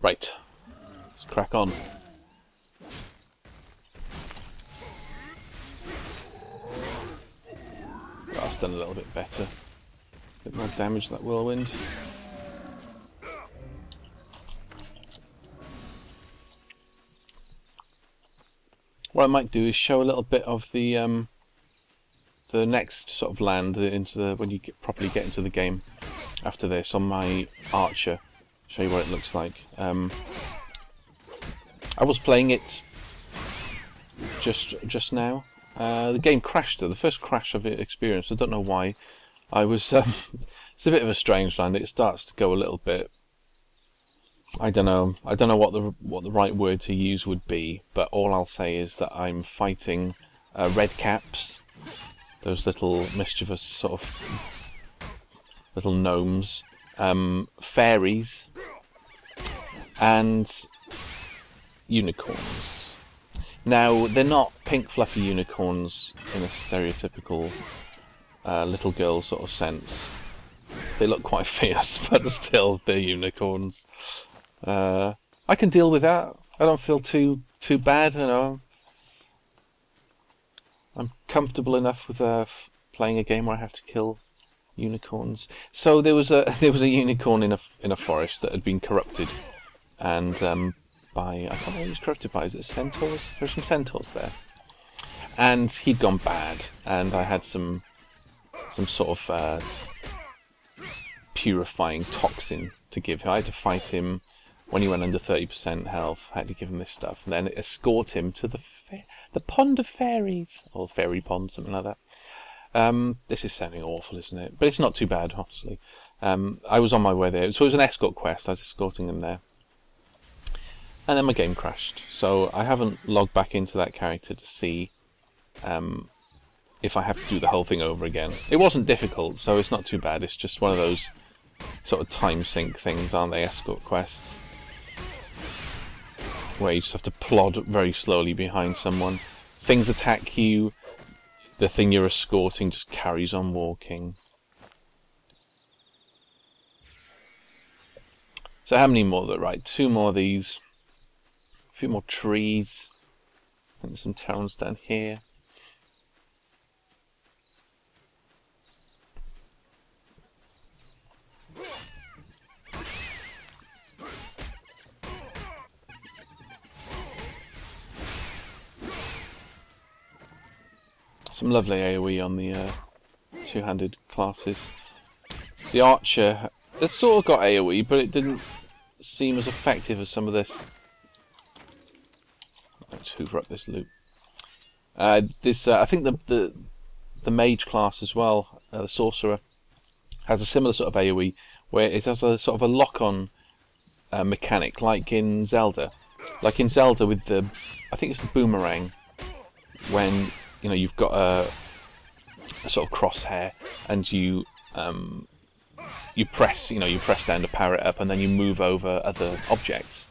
Right, let's crack on. That's done a little bit better. A bit more damage than that whirlwind. What I might do is show a little bit of the next sort of land into the when you properly get into the game after this on my Archer. Show you what it looks like. I was playing it just now. The game crashed though. The first crash I've experienced. I don't know why. I was. It's a bit of a strange land. It starts to go a little bit. I don't know. I don't know what the right word to use would be. But all I'll say is that I'm fighting red caps. Those little mischievous sort of little gnomes, fairies, and unicorns. Now, they're not pink fluffy unicorns in a stereotypical little girl sort of sense. They look quite fierce, but still, they're unicorns. I can deal with that. I don't feel too bad, you know. I'm comfortable enough with playing a game where I have to kill unicorns. So there was a unicorn in a forest that had been corrupted, and by I can't remember what it was corrupted by. Is it centaurs? There's some centaurs there, and he'd gone bad, and I had some sort of purifying toxin to give him. I had to fight him when he went under 30% health. I had to give him this stuff, and then escort him to the pond of fairies, or fairy pond, something like that. This is sounding awful, isn't it? But it's not too bad, honestly. I was on my way there, so it was an escort quest. I was escorting them there, and then my game crashed. So I haven't logged back into that character to see if I have to do the whole thing over again. It wasn't difficult, so it's not too bad. It's just one of those sort of time sink things, aren't they? Escort quests, where you just have to plod very slowly behind someone. Things attack you. The thing you're escorting just carries on walking. So how many more are there? Right, 2 more of these. A few more trees. I think there's some Terrans down here. Some lovely AoE on the two-handed classes. The Archer has sort of got AoE, but it didn't seem as effective as some of this. Let's hoover up this loot. I think the Mage class as well, the Sorcerer, has a similar sort of AoE, where it has a sort of a lock-on mechanic, like in Zelda. Like in Zelda with the, I think it's the boomerang, when you know you've got a sort of crosshair, and you press down to power it up, and then you move over other objects,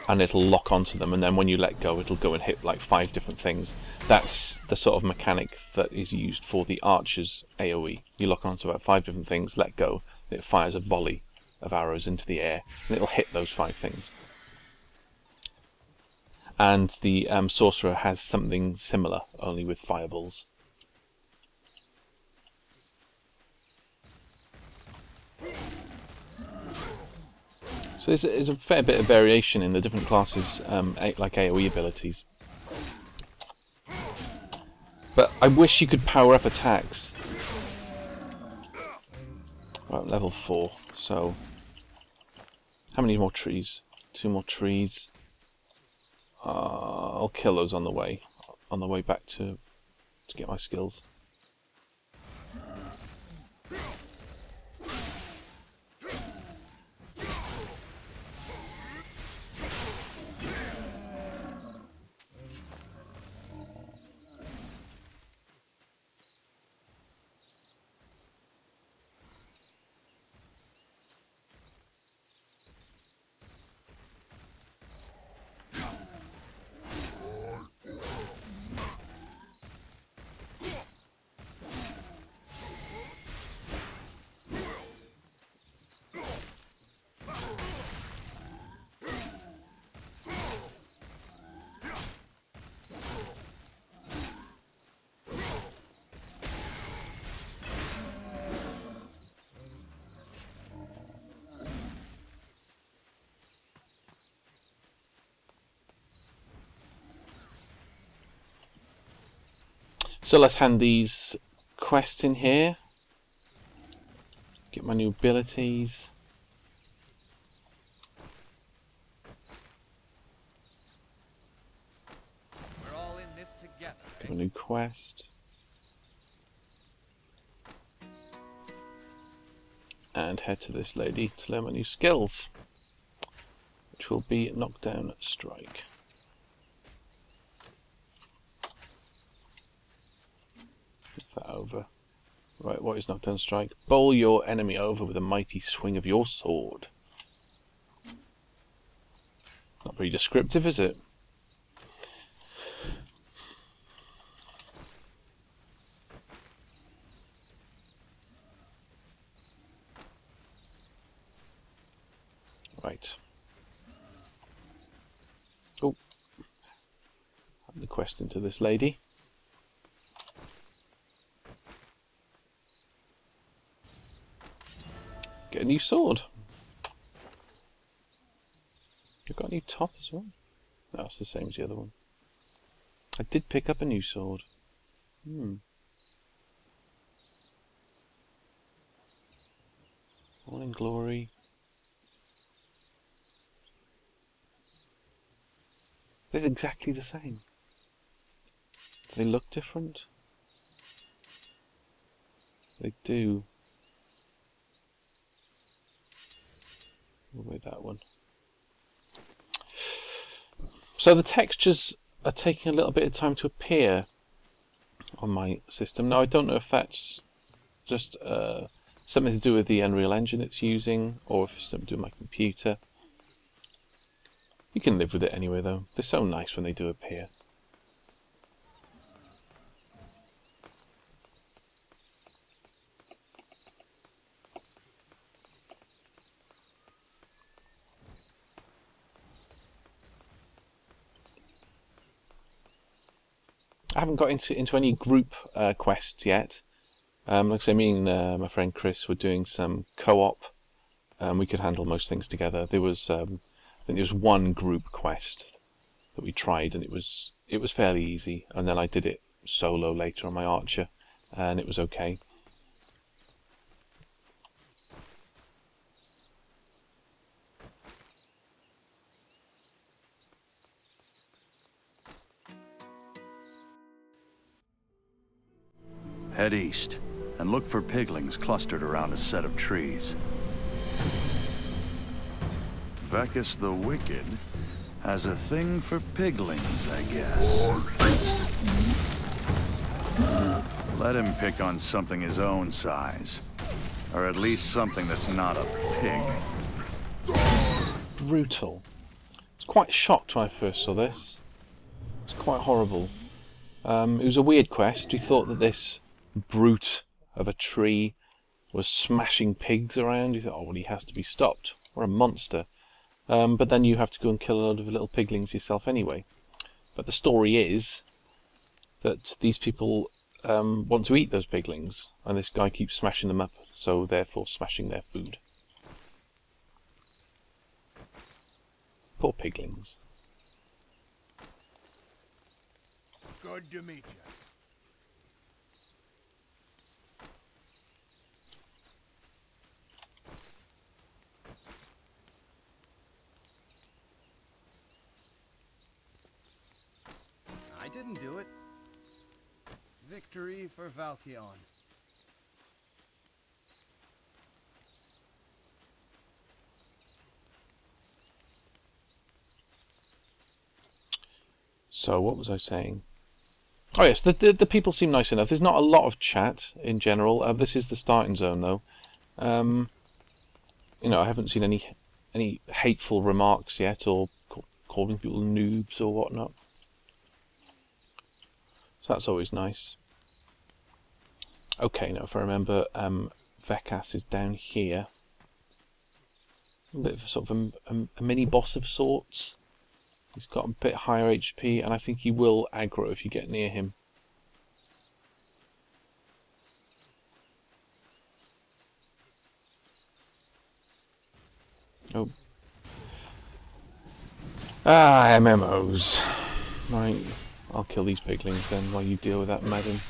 and it'll lock onto them, and then when you let go, it'll go and hit like 5 different things. That's the sort of mechanic that is used for the Archer's AoE. You lock onto about 5 different things, let go, it fires a volley of arrows into the air, and it'll hit those 5 things. And the Sorcerer has something similar, only with fireballs. So there's a fair bit of variation in the different classes, like AoE abilities. But I wish you could power up attacks. Right, level 4. So how many more trees? 2 more trees. I'll kill those on the way back to get my skills. So let's hand these quests in here. Get my new abilities. We're all in this together. Get a new quest. And head to this lady to learn my new skills, which will be knockdown strike. Flip that over. Right, what is knockdown strike? Bowl your enemy over with a mighty swing of your sword. Not very descriptive, is it? Right. Oh. Add the quest into this lady. Get a new sword. You've got a new top as well. No, it's the same as the other one. I did pick up a new sword. Morning Glory. They're exactly the same. Do they look different? They do. We'll wait that one. So the textures are taking a little bit of time to appear on my system. Now I don't know if that's just something to do with the Unreal Engine it's using, or if it's something to do with my computer. You can live with it anyway though. They're so nice when they do appear. I haven't got into any group quests yet. Like I say, me and my friend Chris were doing some co-op. We could handle most things together. There was I think there was one group quest that we tried, and it was fairly easy. And then I did it solo later on my Archer, and it was okay. Head east and look for piglings clustered around a set of trees. Vecus the Wicked has a thing for piglings, I guess. Let him pick on something his own size. Or at least something that's not a pig. Brutal. I was quite shocked when I first saw this. It's quite horrible. It was a weird quest. We thought that this brute of a tree was smashing pigs around. You thought, oh well, he has to be stopped. What a monster. But then you have to go and kill a lot of little piglings yourself anyway. But the story is that these people want to eat those piglings, and this guy keeps smashing them up, so therefore smashing their food. Poor piglings. Good to meet you. I didn't do it. Victory for Valkion. So what was I saying? Oh yes, the people seem nice enough. There's not a lot of chat in general. This is the starting zone though. You know, I haven't seen any hateful remarks yet, or calling people noobs or whatnot. So that's always nice. Okay, now if I remember, Vecas is down here. A bit of a sort of a mini boss of sorts. He's got a bit higher HP, and I think he will aggro if you get near him. Oh. Ah, MMOs. Right. I'll kill these piglings then while you deal with that Madden.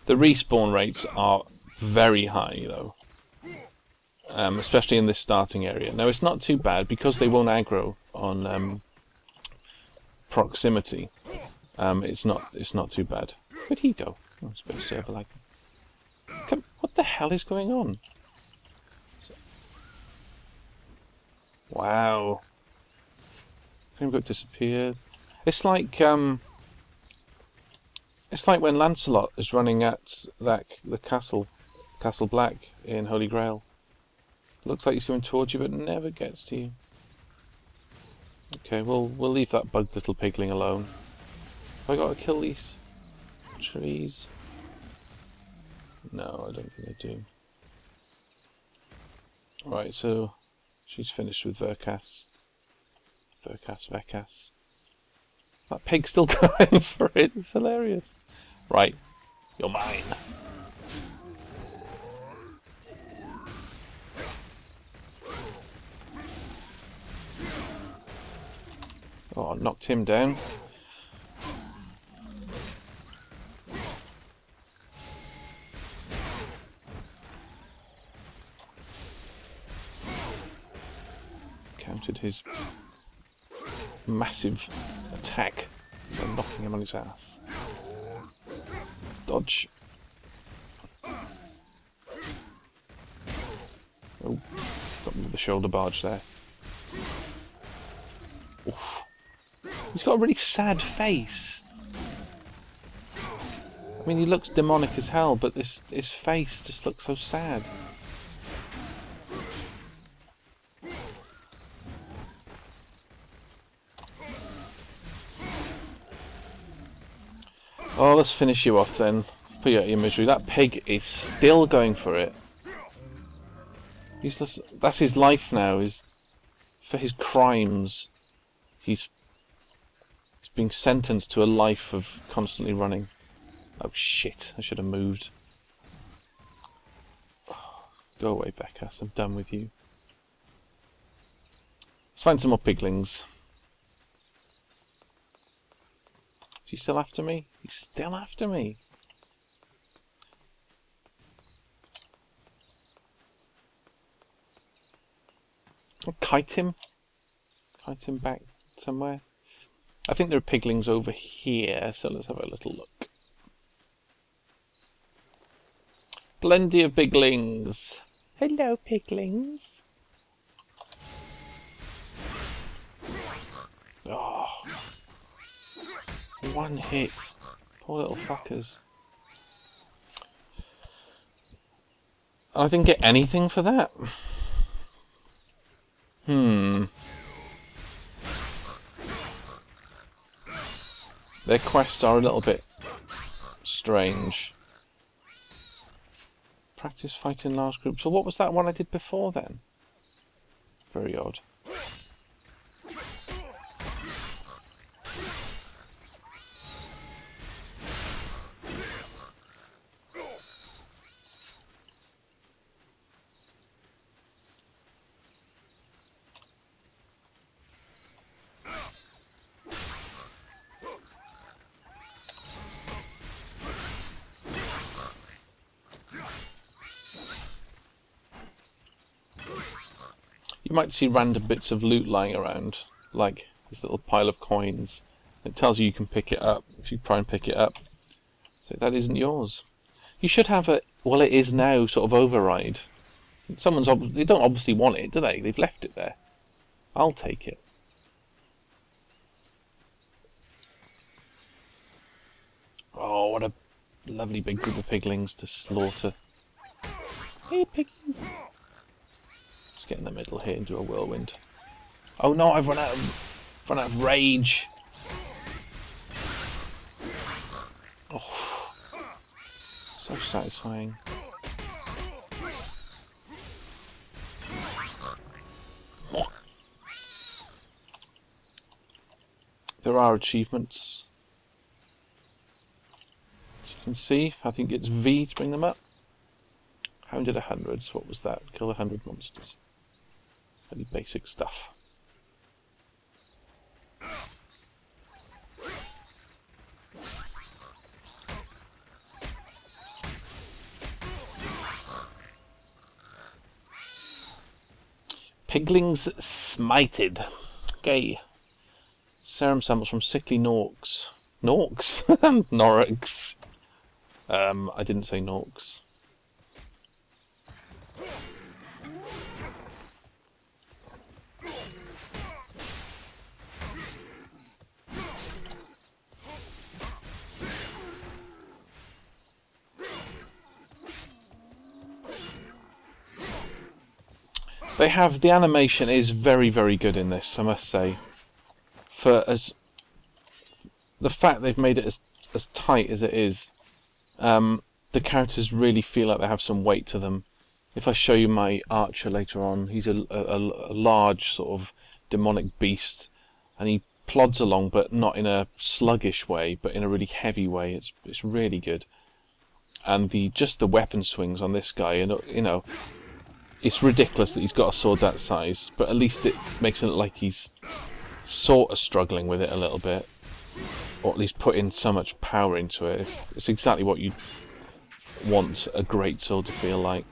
The respawn rates are very high though, especially in this starting area. Now it's not too bad because they won't aggro on proximity. It's not too bad. Where'd he go? Oh, it's a bit of server lag. What the hell is going on? Wow. Framework disappeared. It's like when Lancelot is running at the Castle Black in Holy Grail. Looks like he's going towards you, but never gets to you. Okay, we'll leave that bugged little pigling alone. Have I got to kill these trees? No, I don't think I do. Right, so she's finished with Verkas. Verkas. That pig's still going for it. It's hilarious. Right, you're mine. Oh, I knocked him down. Countered his massive attack by knocking him on his ass. Dodge. Oh, got me with the shoulder barge there. Oof. He's got a really sad face. I mean, he looks demonic as hell, but his face just looks so sad. Oh, let's finish you off then. Put you out of your misery. That pig is still going for it. That's his life now. For his crimes, he's being sentenced to a life of constantly running. Oh shit! I should have moved. Go away, Beccass. I'm done with you. Let's find some more piglings. Is he still after me? He's still after me. I'll kite him. Kite him back somewhere. I think there are piglings over here, so let's have a little look. Plenty of piglings. Hello, piglings. Oh. One hit. Poor little fuckers. I didn't get anything for that. Their quests are a little bit strange. Practice fighting large groups. So what was that one I did before then? Very odd. You might see random bits of loot lying around, like this little pile of coins. It tells you can pick it up if you try and pick it up. So that isn't yours. You should have a, well, it is now sort of override. They don't obviously want it, do they? They've left it there. I'll take it. Oh, what a lovely big group of piglings to slaughter. Hey, piglings. Let's get in the middle here and do a whirlwind. Oh no, I've run out of rage. Oh, so satisfying. There are achievements. As you can see, I think it's V to bring them up. Hounded 100, so what was that? Kill 100 monsters. Pretty basic stuff. Piglings smited. Okay. Serum samples from sickly Norks. Norks? Norks. I didn't say Norks. They have, the animation is very, very good in this, I must say. For as the fact they've made it as tight as it is, the characters really feel like they have some weight to them. If I show you my archer later on, he's a large sort of demonic beast, and he plods along, but not in a sluggish way, but in a really heavy way. It's really good. And just the weapon swings on this guy, and you know, it's ridiculous that he's got a sword that size, but at least it makes it look like he's sort of struggling with it a little bit, or at least putting so much power into it. It's exactly what you want a great sword to feel like.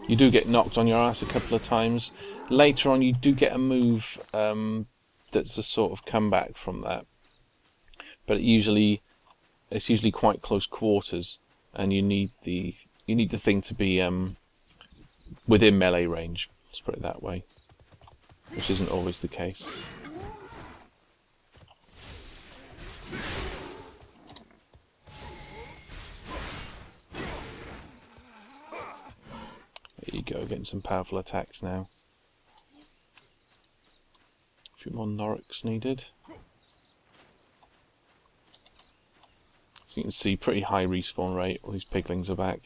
You do get knocked on your ass a couple of times. Later on you do get a move that's a sort of comeback from that, but it's usually quite close quarters, and you need the thing to be within melee range, let's put it that way, which isn't always the case. There you go, getting some powerful attacks now. A few more Norks needed. So you can see pretty high respawn rate, all these piglings are back.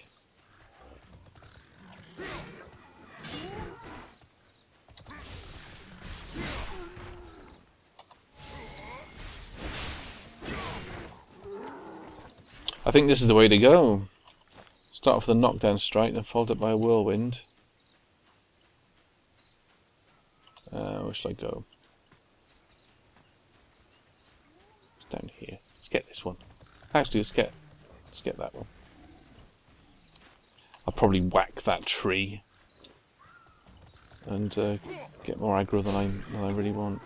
I think this is the way to go. Start off with a knockdown strike, then followed up by a whirlwind. Where shall I go? It's down here. Let's get this one. Actually, let's get that one. I'll probably whack that tree and get more aggro than I really want.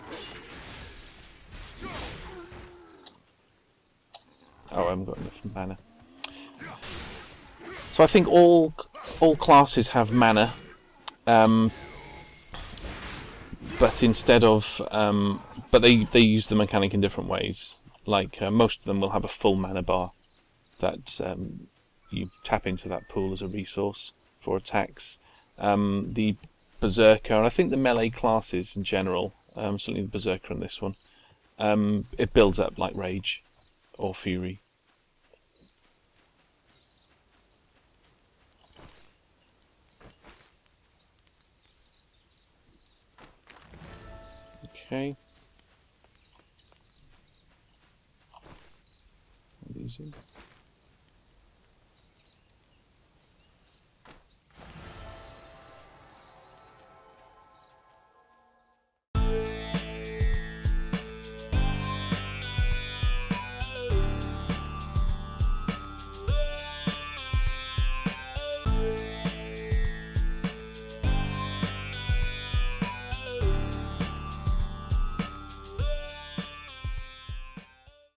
Oh, I haven't got enough mana. So I think all classes have mana, but instead of but they use the mechanic in different ways. Like most of them will have a full mana bar that you tap into that pool as a resource for attacks. The Berserker, and I think the melee classes in general, certainly the Berserker in this one, it builds up like Rage or Fury. Okay. These in.